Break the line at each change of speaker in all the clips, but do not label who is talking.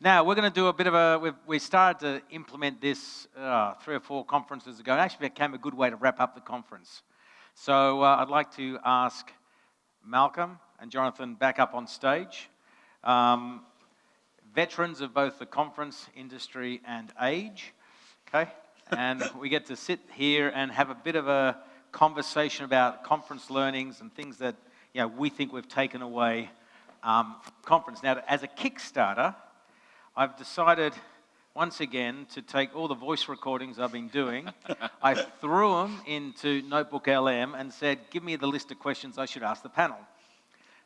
Now, we're going to do a bit of we started to implement this 3 or 4 conferences ago. It actually became a good way to wrap up the conference. So I'd like to ask Malcolm and Jonathan back up on stage. Veterans of both the conference industry and age, okay? And we get to sit here and have a bit of a conversation about conference learnings and things that we think we've taken away conference. Now, as a Kickstarter, I've decided once again to take all the voice recordings I've been doing. I threw them into Notebook LM and said, give me the list of questions I should ask the panel.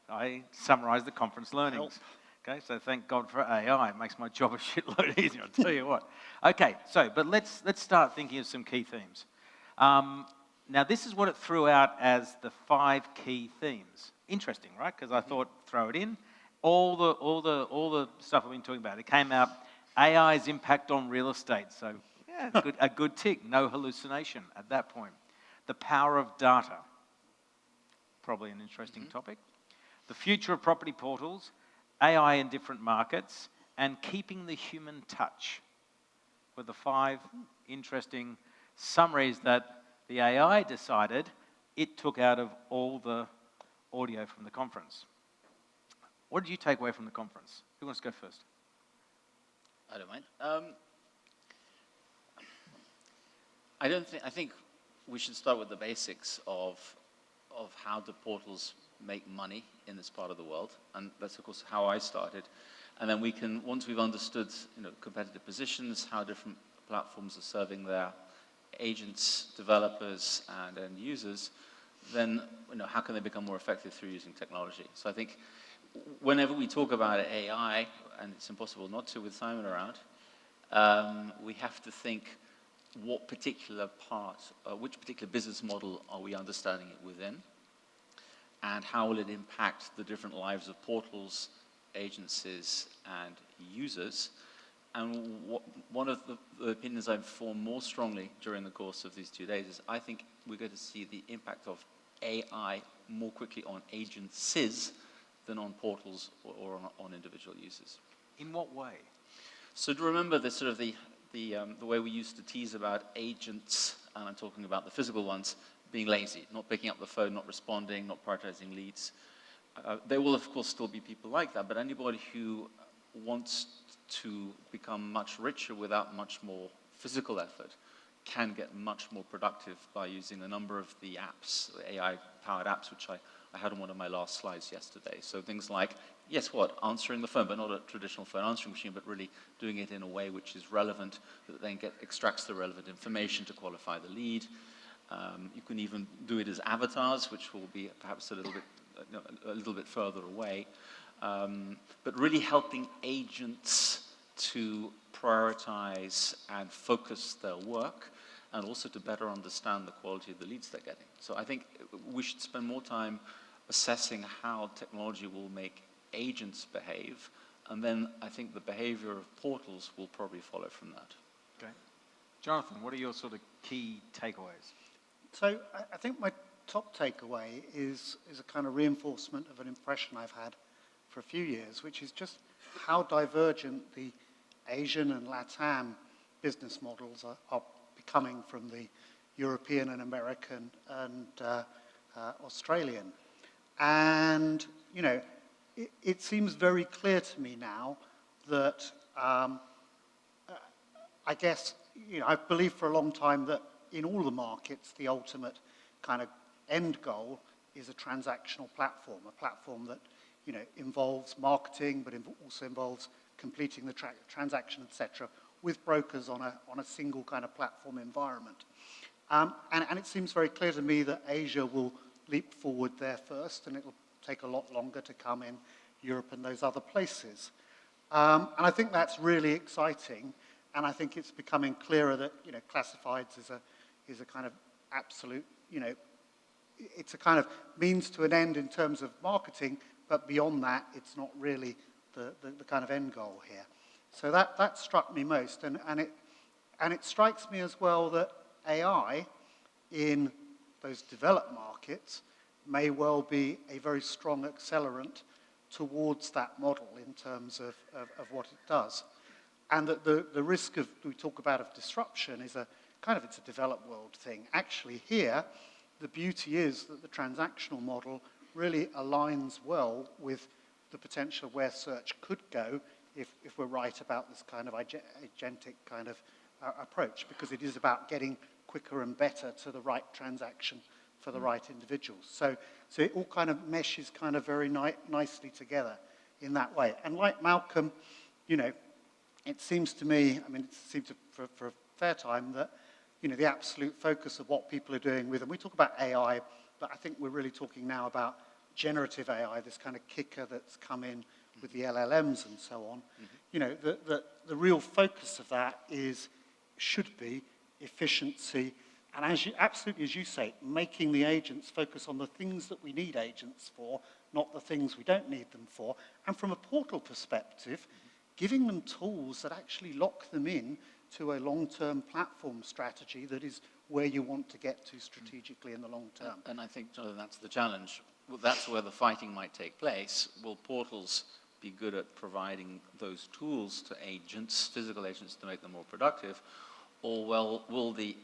I summarised the conference learnings. Okay, so thank God for AI. It makes my job a shitload easier, I'll tell you what. Okay, but let's start thinking of some key themes. Now, this is what it threw out as the 5 key themes. Interesting, right? Because I thought, throw it in. All the stuff I've been talking about. It came out, AI's impact on real estate. So, yeah, a good tick. No hallucination at that point. The power of data. Probably an interesting topic. The future of property portals, AI in different markets, and keeping the human touch were the 5 interesting summaries that the AI decided it took out of all the audio from the conference. What did you take away from the conference? Who wants to go first?
I don't mind. I think we should start with the basics of how do portals make money in this part of the world, and that's of course how I started. And then we can, once we've understood competitive positions, how different platforms are serving their agents, developers, and end users, then how can they become more effective through using technology? So I think whenever we talk about AI, and it's impossible not to with Simon around, we have to think what particular part, which particular business model are we understanding it within, and how will it impact the different lives of portals, agencies, and users. And one of the opinions I've formed more strongly during the course of these 2 days is I think we're going to see the impact of AI more quickly on agencies than on portals or on individual users.
In what way?
So to remember the sort of the way we used to tease about agents, and I'm talking about the physical ones, being lazy, not picking up the phone, not responding, not prioritizing leads. There will, of course, still be people like that, but anybody who wants to become much richer without much more physical effort can get much more productive by using a number of the apps, AI-powered apps, which I had on one of my last slides yesterday. So things like, yes, answering the phone, but not a traditional phone answering machine, but really doing it in a way which is relevant, that then extracts the relevant information to qualify the lead. You can even do it as avatars, which will be perhaps a little bit further away. But really helping agents to prioritize and focus their work, and also to better understand the quality of the leads they're getting. So I think we should spend more time assessing how technology will make agents behave, and then I think the behavior of portals will probably follow from that.
Okay. Jonathan, what are your sort of key takeaways?
So I think my top takeaway is a kind of reinforcement of an impression I've had for a few years, which is just how divergent the Asian and LATAM business models are becoming from the European and American and Australian. And, it seems very clear to me now that I guess, I've believed for a long time that in all the markets, the ultimate kind of end goal is a transactional platform, a platform that, involves marketing, but also involves completing the transaction, etc., with brokers on a single kind of platform environment. And it seems very clear to me that Asia will leap forward there first, and it will take a lot longer to come in Europe and those other places. And I think that's really exciting, and I think it's becoming clearer that classifieds is a kind of absolute, it's a kind of means to an end in terms of marketing, but beyond that, it's not really the kind of end goal here. So that struck me most, and it strikes me as well that AI in those developed markets may well be a very strong accelerant towards that model in terms of what it does. And that the risk of, we talk about, of disruption is it's a developed world thing. Actually here, the beauty is that the transactional model really aligns well with the potential of where search could go if we're right about this kind of agentic kind of approach, because it is about getting quicker and better to the right transaction for the right individuals. So it all kind of meshes kind of very nicely together in that way. And like Malcolm, it seems to me, for a fair time that, the absolute focus of what people are doing with, and we talk about AI, but I think we're really talking now about generative AI, this kind of kicker that's come in with the LLMs and so on. The real focus of that should be efficiency, and absolutely as you say, making the agents focus on the things that we need agents for, not the things we don't need them for. And from a portal perspective, giving them tools that actually lock them in to a long-term platform strategy that is where you want to get to strategically in the long term.
And I think, Jonathan, that's the challenge. Well, that's where the fighting might take place. Will portals be good at providing those tools to agents, physical agents, to make them more productive? Or will the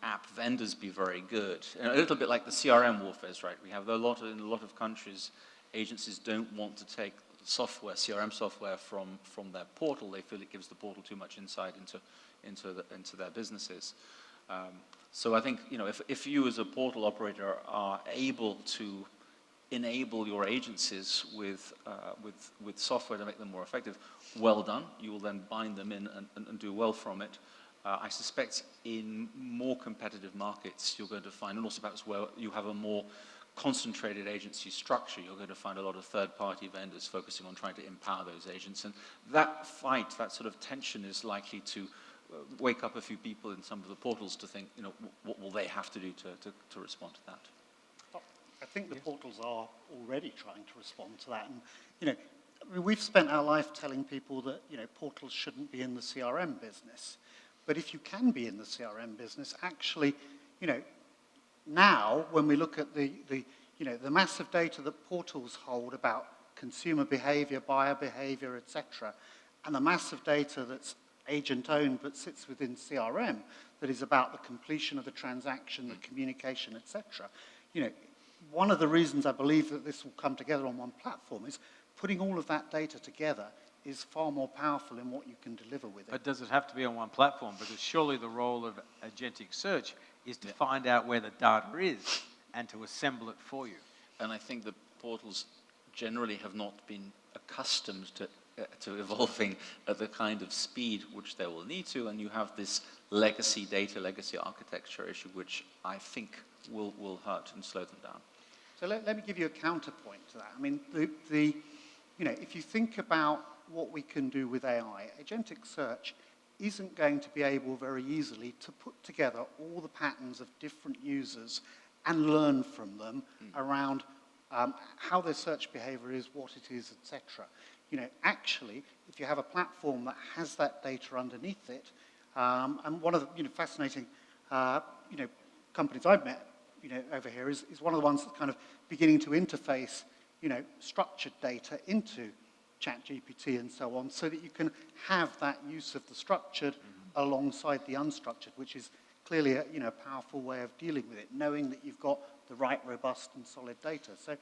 app vendors be very good? And a little bit like the CRM warfare, right? We have in a lot of countries, agencies don't want to take software, CRM software from their portal. They feel it gives the portal too much insight into their businesses. So I think, if you as a portal operator are able to enable your agencies with software to make them more effective, well done. You will then bind them in and do well from it. I suspect in more competitive markets, you're going to find, and also perhaps where you have a more concentrated agency structure, you're going to find a lot of third-party vendors focusing on trying to empower those agents. And that fight, that sort of tension is likely to wake up a few people in some of the portals to think, what will they have to do to respond to that?
I think the portals are already trying to respond to that. And, we've spent our life telling people that, portals shouldn't be in the CRM business. But if you can be in the CRM business, actually, now when we look at the massive data that portals hold about consumer behavior, buyer behavior, etc., and the massive data that's agent-owned but sits within CRM that is about the completion of the transaction, the communication, etc., one of the reasons I believe that this will come together on one platform is putting all of that data together is far more powerful in what you can deliver with it.
But does it have to be on one platform? Because surely the role of agentic search is to find out where the data is and to assemble it for you.
And I think the portals generally have not been accustomed to evolving at the kind of speed which they will need to, and you have this legacy data, legacy architecture issue, which I think will hurt and slow them down.
So let me give you a counterpoint to that. I mean, if you think about what we can do with AI, agentic search isn't going to be able very easily to put together all the patterns of different users and learn from them around how their search behavior is, what it is, etc. Actually, if you have a platform that has that data underneath it, and one of the fascinating companies I've met over here is one of the ones that's kind of beginning to interface structured data into ChatGPT and so on, so that you can have that use of the structured alongside the unstructured, which is clearly a powerful way of dealing with it, knowing that you've got the right robust and solid data. So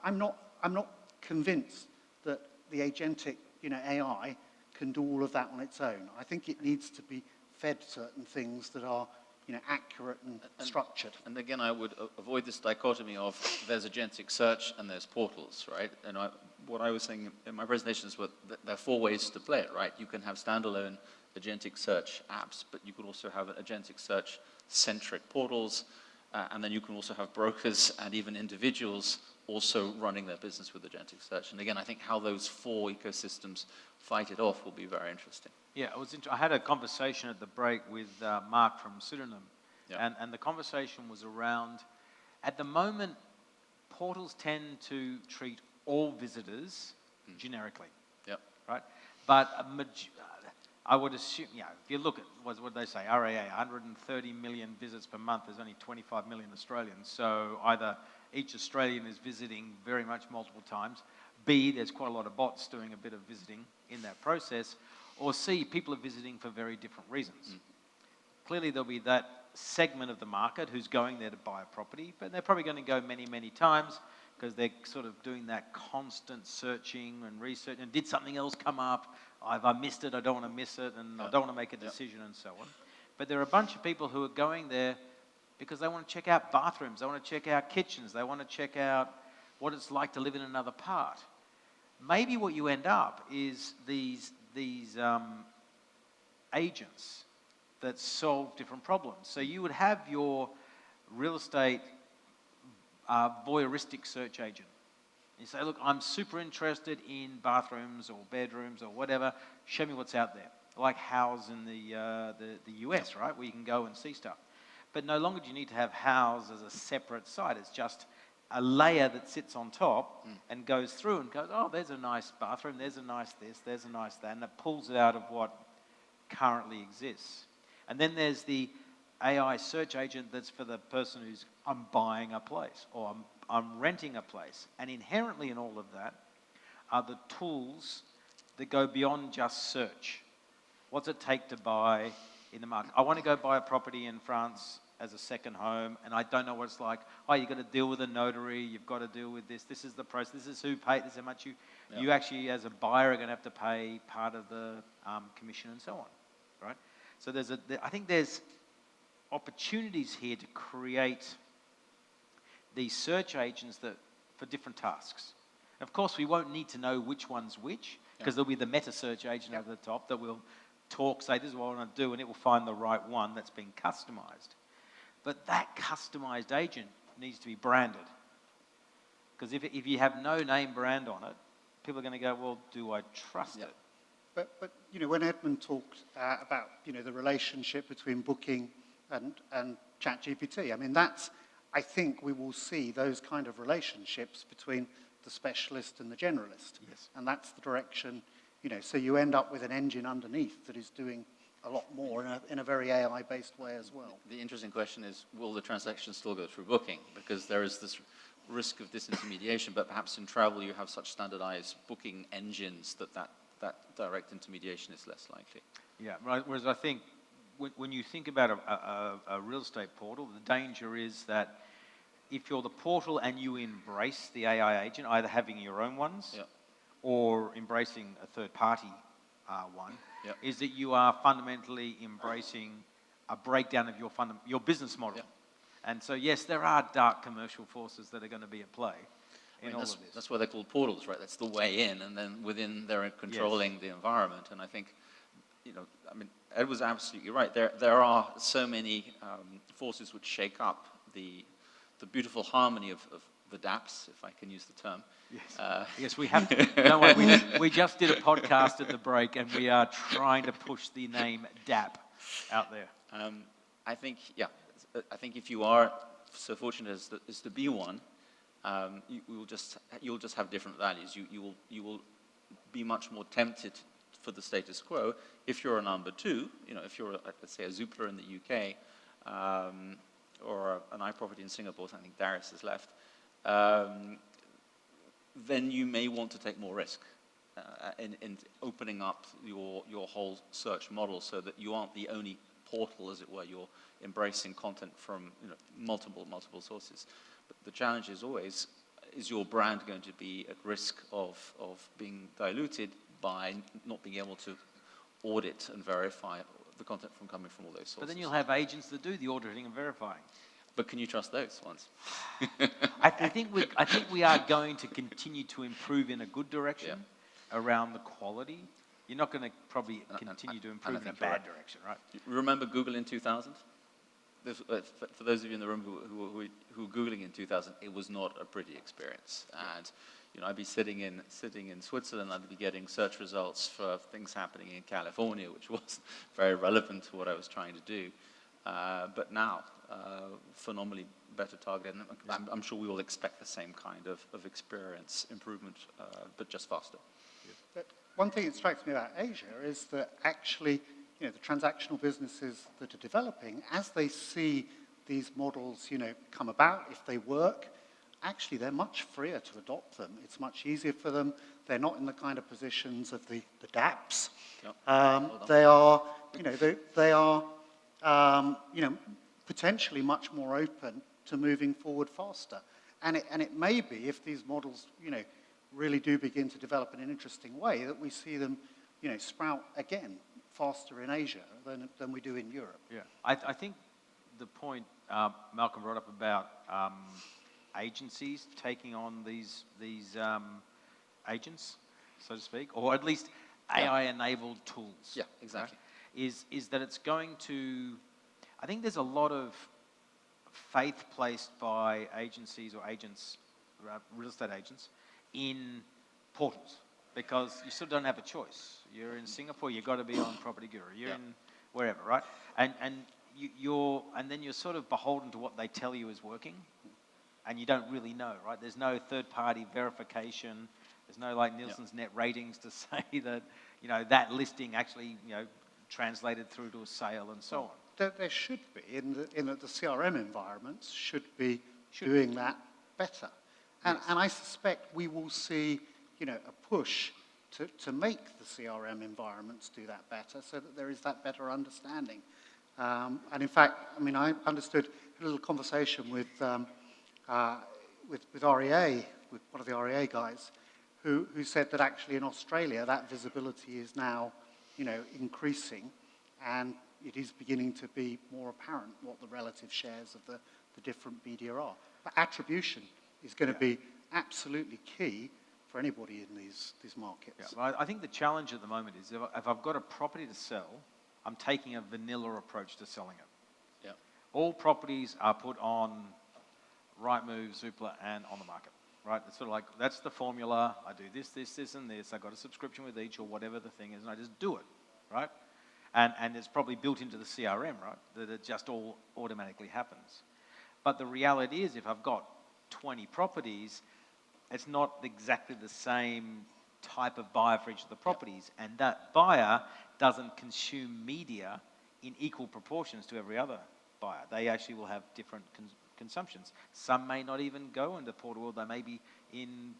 I'm not convinced that the agentic AI can do all of that on its own. I think it needs to be fed certain things that are accurate and structured.
And again, I would avoid this dichotomy of there's agentic search and there's portals, right? And what I was saying in my presentations was that there are four ways to play it, right? You can have standalone agentic search apps, but you could also have agentic search-centric portals, and then you can also have brokers and even individuals also running their business with agentic search. And again, I think how those four ecosystems fight it off will be very interesting.
Yeah, I had a conversation at the break with Mark from Pseudonym, and the conversation was around, at the moment, portals tend to treat all visitors generically, right? But I would assume, if you look at what they say, RAA, 130 million visits per month, there's only 25 million Australians, so either each Australian is visiting very much multiple times, B, there's quite a lot of bots doing a bit of visiting in that process, or C, people are visiting for very different reasons. Clearly there'll be that segment of the market who's going there to buy a property, but they're probably going to go many, many times because they're sort of doing that constant searching and research, and did something else come up? If I missed it, I don't want to miss it, and I don't want to make a decision, and so on. But there are a bunch of people who are going there because they want to check out bathrooms, they want to check out kitchens, they want to check out what it's like to live in another part. Maybe what you end up is these agents that solve different problems. So you would have your real estate voyeuristic search agent. You say, look, I'm super interested in bathrooms or bedrooms or whatever. Show me what's out there. Like House in the US, right, where you can go and see stuff. But no longer do you need to have House as a separate site. It's just a layer that sits on top and goes through and goes, oh, there's a nice bathroom, there's a nice this, there's a nice that, and it pulls it out of what currently exists. And then there's the AI search agent that's for the person who's, I'm buying a place or I'm renting a place. And inherently in all of that are the tools that go beyond just search. What's it take to buy in the market? I want to go buy a property in France as a second home, and I don't know what it's like. Oh, you've got to deal with a notary, you've got to deal with this, this is the process, this is who paid, this is how much you actually as a buyer are going to have to pay part of the commission and so on, right? So I think there's opportunities here to create these search agents that for different tasks. Of course, we won't need to know which one's which, because there'll be the meta search agent over the top that will talk, say, this is what I want to do, and it will find the right one that's been customized. But that customized agent needs to be branded. Because if you have no name brand on it, people are going to go, well, do I trust it?
But when Edmund talked about the relationship between Booking and ChatGPT, I mean I think we will see those kind of relationships between the specialist and the generalist.
Yes.
And that's the direction, so you end up with an engine underneath that is doing a lot more in a very AI-based way as well.
The interesting question is, will the transaction still go through Booking? Because there is this risk of disintermediation, but perhaps in travel you have such standardized booking engines that direct intermediation is less likely.
Yeah, right. Whereas I think when you think about a real estate portal, the danger is that if you're the portal and you embrace the AI agent, either having your own ones or embracing a third-party one, is that you are fundamentally embracing a breakdown of your business model. And so, yes, there are dark commercial forces that are going to be at play in all of this.
That's why they're called portals, right? That's the way in, and then within they're controlling the environment. And I think, Ed was absolutely right. There are so many forces which shake up the beautiful harmony of the dApps, if I can use the term.
Yes, yes, we have to. Don't worry, we just did a podcast at the break, and we are trying to push the name dApp out there.
I think if you are so fortunate as to be one, you'll just have different values. You will be much more tempted for the status quo if you're a number two. If you're let's say a Zoopla in the UK, or an iProperty in Singapore. I think Darius has left. Then you may want to take more risk in opening up your whole search model so that you aren't the only portal, as it were. You're embracing content from multiple sources. But the challenge is always, is your brand going to be at risk of being diluted by not being able to audit and verify the content from coming from all those sources?
But then you'll have agents that do the auditing and verifying.
But can you trust those ones?
I think we are going to continue to improve in a good direction around the quality. You're not going to probably continue to improve in a bad direction, right?
Remember Google in 2000? For those of you in the room who were Googling in 2000, it was not a pretty experience. And I'd be sitting in Switzerland, I'd be getting search results for things happening in California, which wasn't very relevant to what I was trying to do. But now, phenomenally better targeted. And I'm sure we will expect the same kind of experience improvement, but just faster.
But one thing that strikes me about Asia is that actually, the transactional businesses that are developing, as they see these models, come about, if they work, actually they're much freer to adopt them. It's much easier for them. They're not in the kind of positions of the DApps.
Yep.
They are, they are, potentially much more open to moving forward faster. And it may be, if these models, really do begin to develop in an interesting way, that we see them, sprout again faster in Asia than we do in Europe.
Yeah, I think the point Malcolm brought up about agencies taking on these agents, so to speak, or at least AI-enabled tools.
Yeah, exactly.
Right, is that it's going to, I think there's a lot of faith placed by agencies or agents, real estate agents, in portals, because you still don't have a choice. You're in Singapore, you've got to be on Property Guru. You're in wherever, right? And then you're sort of beholden to what they tell you is working, and you don't really know, right? There's no third-party verification. There's no like Nielsen's net ratings to say that that listing actually translated through to a sale and so on.
There should be, in that the CRM environments should be doing that better. And I suspect we will see, a push to make the CRM environments do that better, so that there is that better understanding. And in fact, I understood a little conversation with REA, with one of the REA guys, who said that actually in Australia that visibility is now, increasing, and it is beginning to be more apparent what the relative shares of the different media are. But attribution is going to be absolutely key for anybody in these markets.
Yeah, well, I think the challenge at the moment is if I've got a property to sell, I'm taking a vanilla approach to selling it.
Yeah.
All properties are put on Rightmove, Zoopla, and on the market, right? It's sort of like, that's the formula. I do this, this, this, and this. I got a subscription with each or whatever the thing is, and I just do it, right? And it's probably built into the CRM, right? That it just all automatically happens. But the reality is, if I've got 20 properties, it's not exactly the same type of buyer for each of the properties. And that buyer doesn't consume media in equal proportions to every other buyer. They actually will have different consumptions. Some may not even go into the portal world. They may be in,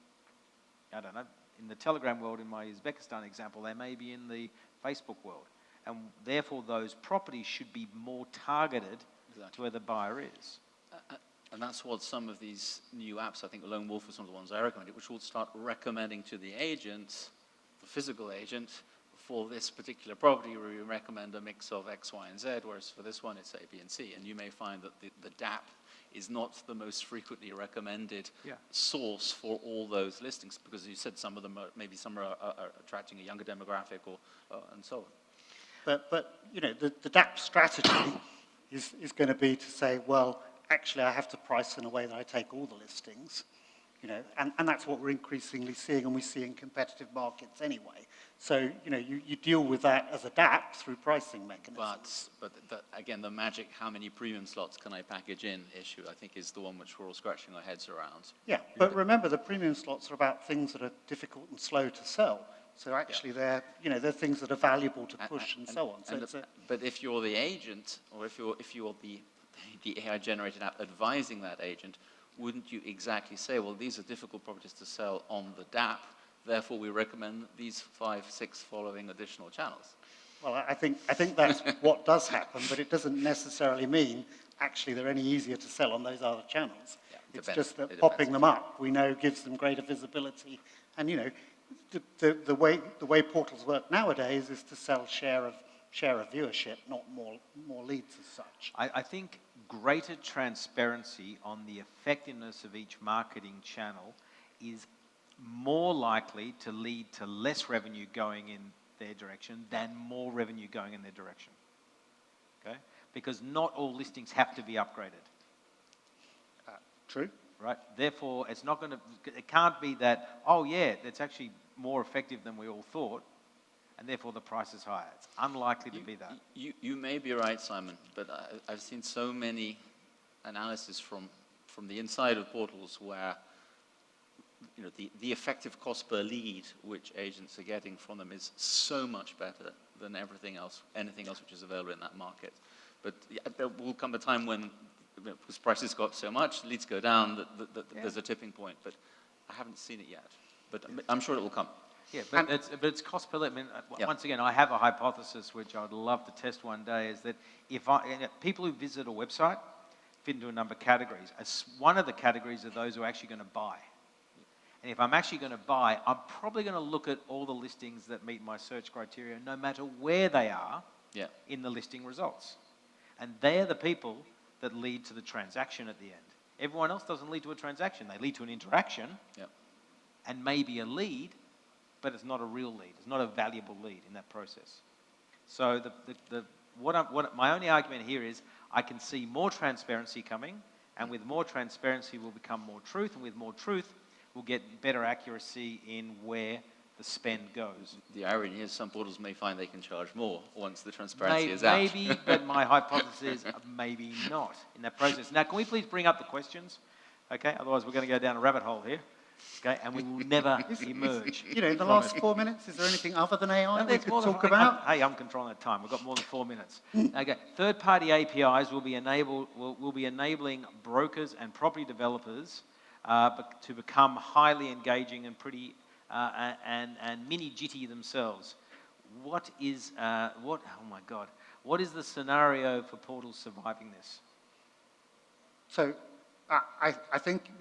I don't know, in the Telegram world, in my Uzbekistan example, they may be in the Facebook world. And therefore, those properties should be more targeted to where the buyer is.
And that's what some of these new apps, I think Lone Wolf was one of the ones I recommended, which will start recommending to the agent, the physical agent, for this particular property, we recommend a mix of X, Y, and Z, whereas for this one, it's A, B, and C. And you may find that the DAP is not the most frequently recommended source for all those listings, because you said some of them maybe some are attracting a younger demographic or and so on.
But the DAP strategy is going to be to say, well, actually I have to price in a way that I take all the listings, and that's what we're increasingly seeing, and we see in competitive markets anyway. So, you deal with that as a DAP through pricing mechanisms.
But again, the magic, how many premium slots can I package in issue, I think is the one which we're all scratching our heads around.
Yeah, but remember, the premium slots are about things that are difficult and slow to sell. So actually they're things that are valuable to push and so on. So
but if you're the agent, or if you're the AI-generated app advising that agent, wouldn't you exactly say, well, these are difficult properties to sell on the DAP, therefore we recommend these 5, 6 following additional channels?
Well, I think that's what does happen, but it doesn't necessarily mean actually they're any easier to sell on those other channels. Yeah, it's just that popping them up, we know, gives them greater visibility. And the way portals work nowadays is to sell share of viewership, not more leads as such.
I think greater transparency on the effectiveness of each marketing channel is more likely to lead to less revenue going in their direction than more revenue going in their direction. Okay? Because not all listings have to be upgraded.
True.
Right? Therefore, it can't be that, oh yeah, that's actually more effective than we all thought, and therefore the price is higher. It's unlikely to be that.
You may be right, Simon, but I've seen so many analysis from the inside of portals where the effective cost per lead which agents are getting from them is so much better than anything else which is available in that market. But there will come a time when because prices go up so much, leads go down, that there's a tipping point. But I haven't seen it yet. But I'm sure it will come.
Yeah, but it's cost per lead. I mean, once again, I have a hypothesis which I'd love to test one day, is that people who visit a website fit into a number of categories. One of the categories are those who are actually going to buy. And if I'm actually going to buy, I'm probably going to look at all the listings that meet my search criteria, no matter where they are in the listing results. And they're the people that lead to the transaction at the end. Everyone else doesn't lead to a transaction. They lead to an interaction and maybe a lead, but it's not a real lead. It's not a valuable lead in that process. So my only argument here is I can see more transparency coming, and with more transparency will become more truth, and with more truth we'll get better accuracy in where the spend goes.
The irony is some portals may find they can charge more once the transparency is out.
Maybe, but my hypothesis is maybe not in that process. Now, can we please bring up the questions? Okay, otherwise we're going to go down a rabbit hole here. Okay, and we will never emerge.
In the last 4 minutes, is there anything other than AI we could talk about?
Hey, I'm controlling the time. We've got more than 4 minutes. Okay, third-party APIs will be enabling brokers and property developers to become highly engaging and pretty and mini jitty themselves. What is the scenario for portals surviving this?
So I think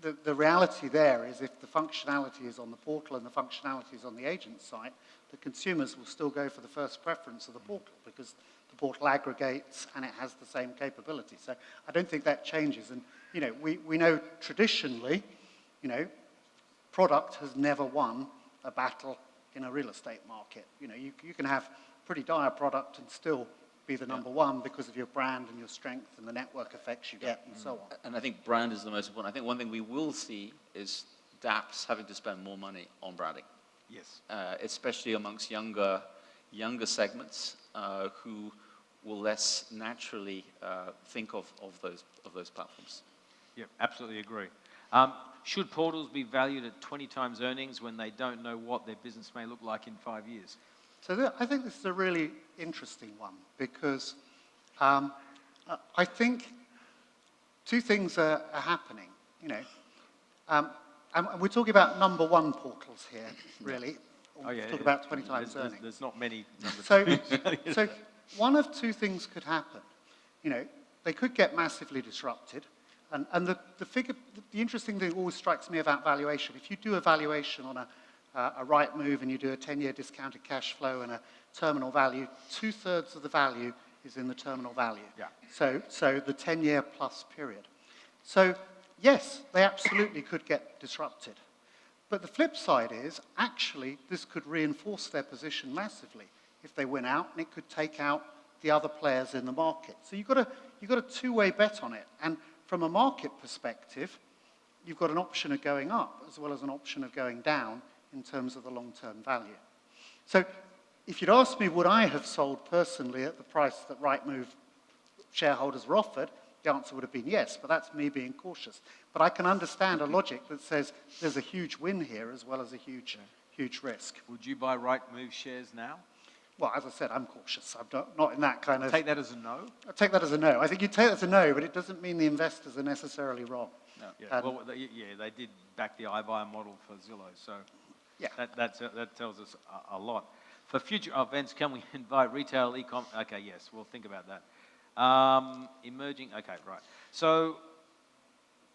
the reality there is if the functionality is on the portal and the functionality is on the agent site, the consumers will still go for the first preference of the portal because the portal aggregates and it has the same capability. So I don't think that changes. And we know traditionally, product has never won a battle in a real estate market. You can have pretty dire product and still be the number one because of your brand and your strength and the network effects you get and so on.
And I think brand is the most important. I think one thing we will see is dApps having to spend more money on branding.
Yes.
Especially amongst younger segments who will less naturally think of those platforms.
Yeah, absolutely agree. Should portals be valued at 20 times earnings when they don't know what their business may look like in 5 years?
So I think this is a really interesting one because I think two things are happening. And we're talking about number one portals here, really. Talk about 20 times earnings.
There's not many number twos.
So one of two things could happen. They could get massively disrupted. And the interesting thing always strikes me about valuation. If you do a valuation on a right move and you do a 10-year discounted cash flow and a terminal value, 2/3 of the value is in the terminal value.
Yeah.
So the 10-year plus period. So yes, they absolutely could get disrupted. But the flip side is, actually, this could reinforce their position massively if they win out, and it could take out the other players in the market. So you've got a two-way bet on it. And from a market perspective, you've got an option of going up as well as an option of going down in terms of the long-term value. So if you'd asked me would I have sold personally at the price that Rightmove shareholders were offered, the answer would have been yes, but that's me being cautious. But I can understand a logic that says there's a huge win here as well as a huge risk.
Would you buy Rightmove shares now?
Well, as I said, I'm cautious. I'm not in that kind of...
Take that as a no?
I take that as a no. I think you take that as a no, but it doesn't mean the investors are necessarily wrong.
No. Yeah, they did back the iBuyer model for Zillow, so that tells us a lot. For future events, can we invite retail, e-com? Okay, yes, we'll think about that. Emerging, okay, right. So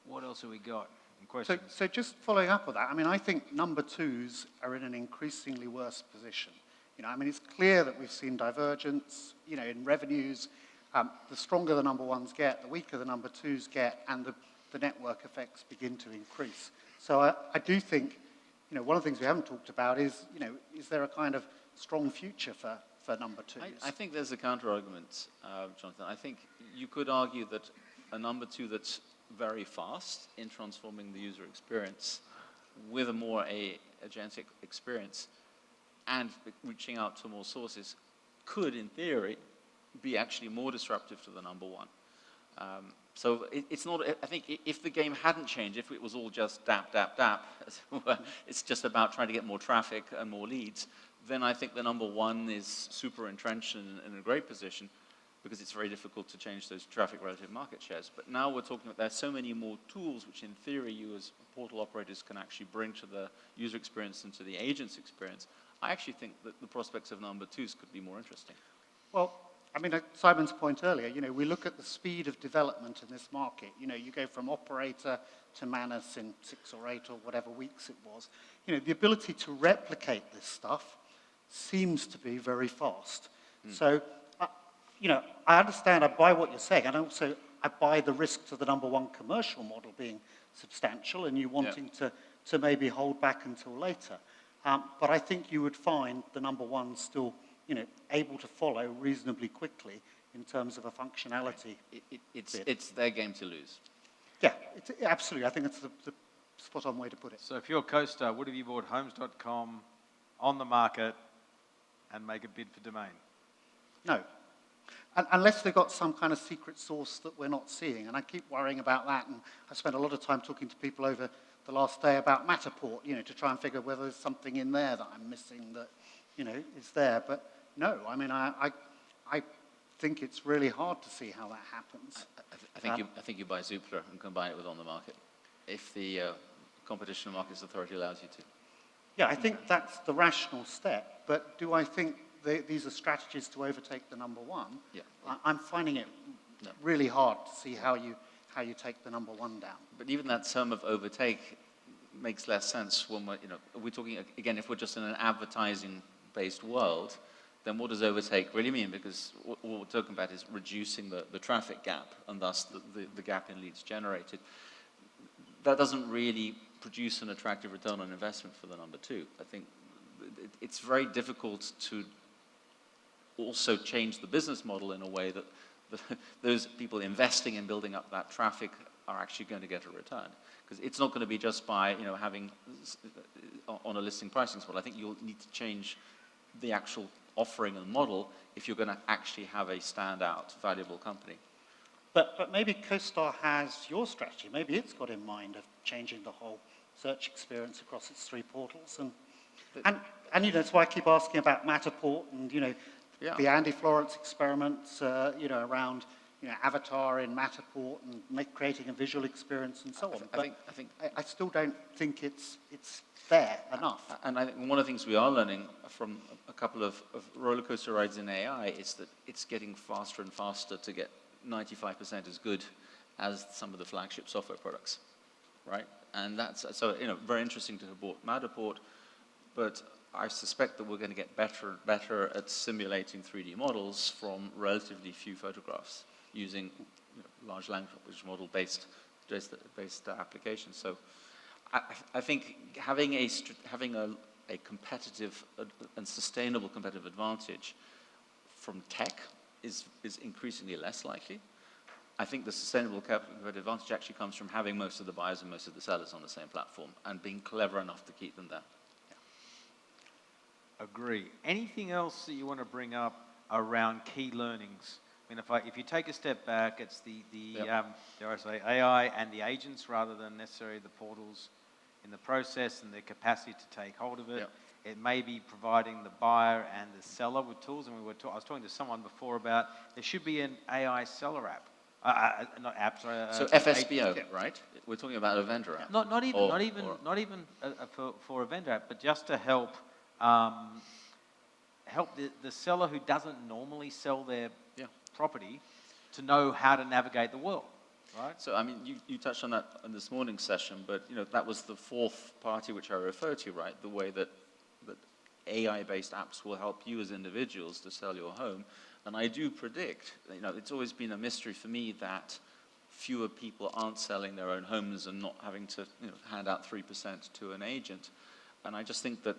what else have we got in questions?
So just following up on that, I think number twos are in an increasingly worse position. It's clear that we've seen divergence, in revenues. The stronger the number ones get, the weaker the number twos get, and the network effects begin to increase. So I do think, one of the things we haven't talked about is, is there a kind of strong future for number twos?
I think there's a counter-argument, Jonathan. I think you could argue that a number two that's very fast in transforming the user experience with a more agentic experience and reaching out to more sources could, in theory, be actually more disruptive to the number one. So it's not, I think if the game hadn't changed, if it was all just dap, as it were, it's just about trying to get more traffic and more leads, then I think the number one is super entrenched and in a great position. because it's very difficult to change those traffic relative market shares. But now we're talking about there's so many more tools which in theory you as portal operators can actually bring to the user experience and to the agent's experience. I actually think that the prospects of number twos could be more interesting.
Well, I mean, Simon's point earlier, we look at the speed of development in this market. You go from operator to Manus in 6 or 8 or whatever weeks it was. The ability to replicate this stuff seems to be very fast. So, I understand, I buy what you're saying, and also I buy the risk to the number one commercial model being substantial and you wanting to maybe hold back until later. But I think you would find the number one still, able to follow reasonably quickly in terms of a functionality.
It's their game to lose.
Yeah, absolutely. I think it's the spot-on way to put it.
So if you're CoStar, would have you bought Homes.com on the market and make a bid for domain?
No. Unless they've got some kind of secret source that we're not seeing. And I keep worrying about that. And I spent a lot of time talking to people over the last day about Matterport, to try and figure whether there's something in there that I'm missing that, is there. But no, I mean, I think it's really hard to see how that happens.
I think you buy Zoopla and combine it with on the market, if the Competition and Markets Authority allows you to.
Yeah, I think that's the rational step. But do I think these are strategies to overtake the number one?
Yeah.
I'm finding it really hard to see how you take the number one down.
But even that term of overtake makes less sense when we're talking, again, if we're just in an advertising-based world, then what does overtake really mean? Because what we're talking about is reducing the traffic gap and thus the gap in leads generated. That doesn't really produce an attractive return on investment for the number two. I think it's very difficult to also change the business model in a way that those people investing in building up that traffic are actually going to get a return. Because it's not going to be just by having on a listing pricing model. I think you'll need to change the actual offering and model if you're going to actually have a standout, valuable company.
But maybe CoStar has your strategy. Maybe it's got in mind of changing the whole search experience across its 3 portals. And that's why I keep asking about Matterport and, the Andy Florence experiments, around, avatar in Matterport and creating a visual experience and so on. I still don't think it's there enough.
And I think one of the things we are learning from a couple of roller coaster rides in AI is that it's getting faster and faster to get 95% as good as some of the flagship software products, right? And that's, so, very interesting to have bought Matterport, but I suspect that we're going to get better and better at simulating 3D models from relatively few photographs using large language model based applications. So I think having a competitive and sustainable competitive advantage from tech is increasingly less likely. I think the sustainable competitive advantage actually comes from having most of the buyers and most of the sellers on the same platform and being clever enough to keep them there.
Agree. Anything else that you want to bring up around key learnings? I mean, if you take a step back, it's dare I say, AI and the agents rather than necessarily the portals in the process and their capacity to take hold of it.
Yep.
It may be providing the buyer and the seller with tools. And I was talking to someone before about there should be an AI seller app. Not app, sorry.
So FSBO, right? We're talking about a vendor app.
Not even for a vendor app, but just to help the seller who doesn't normally sell their property to know how to navigate the world, right?
So, I mean, you touched on that in this morning's session, but, that was the fourth party which I referred to, right? The way that AI-based apps will help you as individuals to sell your home. And I do predict, it's always been a mystery for me that fewer people aren't selling their own homes and not having to, hand out 3% to an agent. And I just think that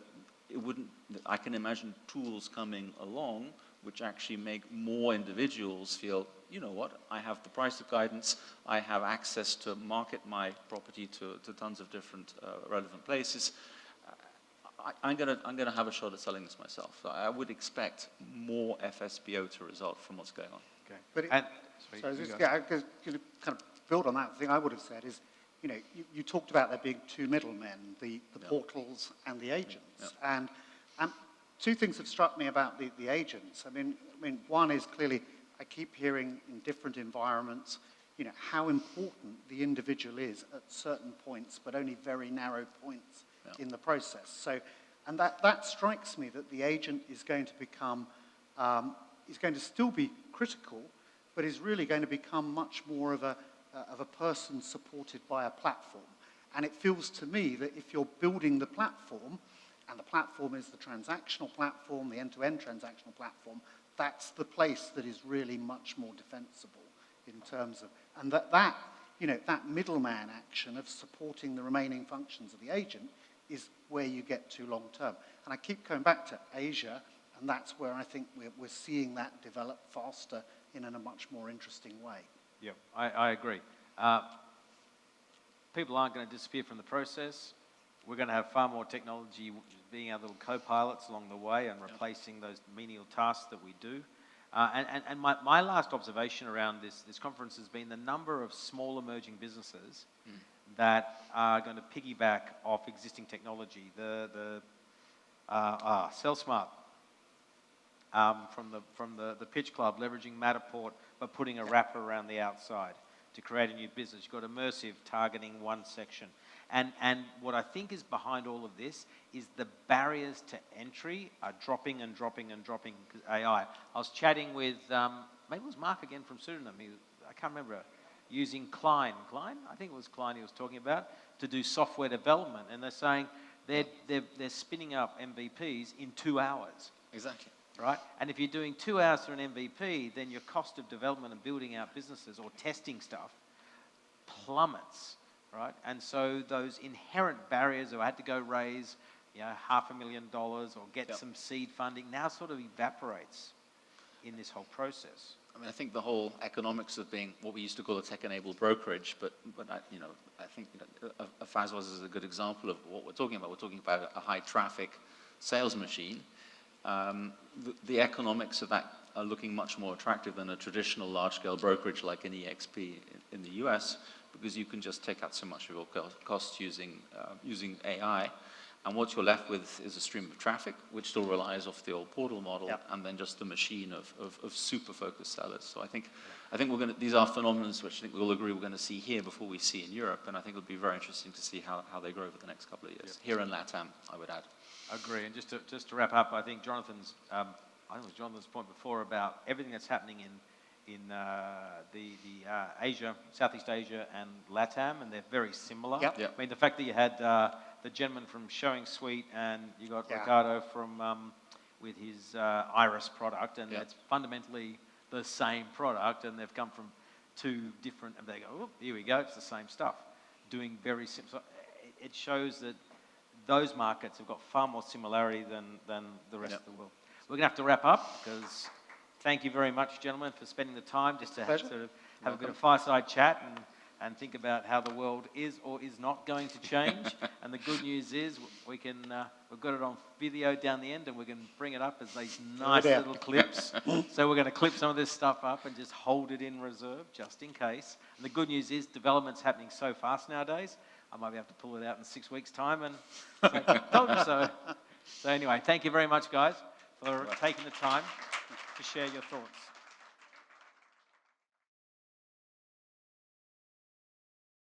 I can imagine tools coming along which actually make more individuals feel, you know what, I have the price of guidance, I have access to market my property to tons of different relevant places. I'm gonna have a shot at selling this myself. So I would expect more FSBO to result from what's going on.
Okay.
But kind of build on that. The thing I would have said is, you talked about there being 2 middlemen, the portals and the agents. And 2 things have struck me about the agents. I mean, one is clearly I keep hearing in different environments, how important the individual is at certain points, but only very narrow points in the process. So, and that strikes me that the agent is going to become, is going to still be critical, but is really going to become much more of a person supported by a platform. And it feels to me that if you're building the platform, and the platform is the transactional platform, the end-to-end transactional platform, that's the place that is really much more defensible in terms of, and that middleman action of supporting the remaining functions of the agent is where you get to long term. And I keep coming back to Asia, and that's where I think we're seeing that develop faster in a much more interesting way.
Yeah, I agree. People aren't going to disappear from the process. We're going to have far more technology being our little co-pilots along the way and replacing those menial tasks that we do. And my last observation around this conference has been the number of small emerging businesses that are going to piggyback off existing technology. SellSmart from the Pitch Club, leveraging Matterport, but putting a wrapper around the outside to create a new business. You've got immersive targeting one section. And what I think is behind all of this is the barriers to entry are dropping and dropping and dropping because AI. I was chatting with, maybe it was Mark again from Pseudonym, I can't remember, using Klein, I think it was Klein he was talking about, to do software development. And they're saying they're spinning up MVPs in 2 hours.
Exactly.
Right? And if you're doing 2 hours for an MVP, then your cost of development and building out businesses or testing stuff plummets. Right? And so those inherent barriers of I had to go raise $500,000 or get some seed funding now sort of evaporates in this whole process.
I mean, I think the whole economics of being what we used to call a tech-enabled brokerage, but I think a Fazwas is a good example of what we're talking about. We're talking about a high-traffic sales machine. The economics of that are looking much more attractive than a traditional large-scale brokerage like an EXP in the US, because you can just take out so much of your costs using AI. And what you're left with is a stream of traffic, which still relies off the old portal model, and then just the machine of super focused sellers. So I think these are phenomena which I think we'll agree we're going to see here before we see in Europe, and I think it'll be very interesting to see how they grow over the next couple of years. Here in LATAM, I would add.
Agree. And just to wrap up, I think Jonathan's point before about everything that's happening in Asia, Southeast Asia and LATAM, and they're very similar.
Yep.
I mean, the fact that you had the gentleman from Showing Suite and you got Ricardo from with his Iris product, and it's fundamentally the same product, and they've come from two different, and they go, oh, here we go, it's the same stuff. Doing very simple. It shows that those markets have got far more similarity than the rest of the world. We're going to have to wrap up because thank you very much, gentlemen, for spending the time just to have a bit of fireside chat and think about how the world is or is not going to change. And the good news is we've got it on video down the end, and we can bring it up as these nice little clips. So we're going to clip some of this stuff up and just hold it in reserve just in case. And the good news is development's happening so fast nowadays, I might be able to pull it out in 6 weeks' time and say, told you so. So anyway, thank you very much, guys, for taking the time to share your thoughts.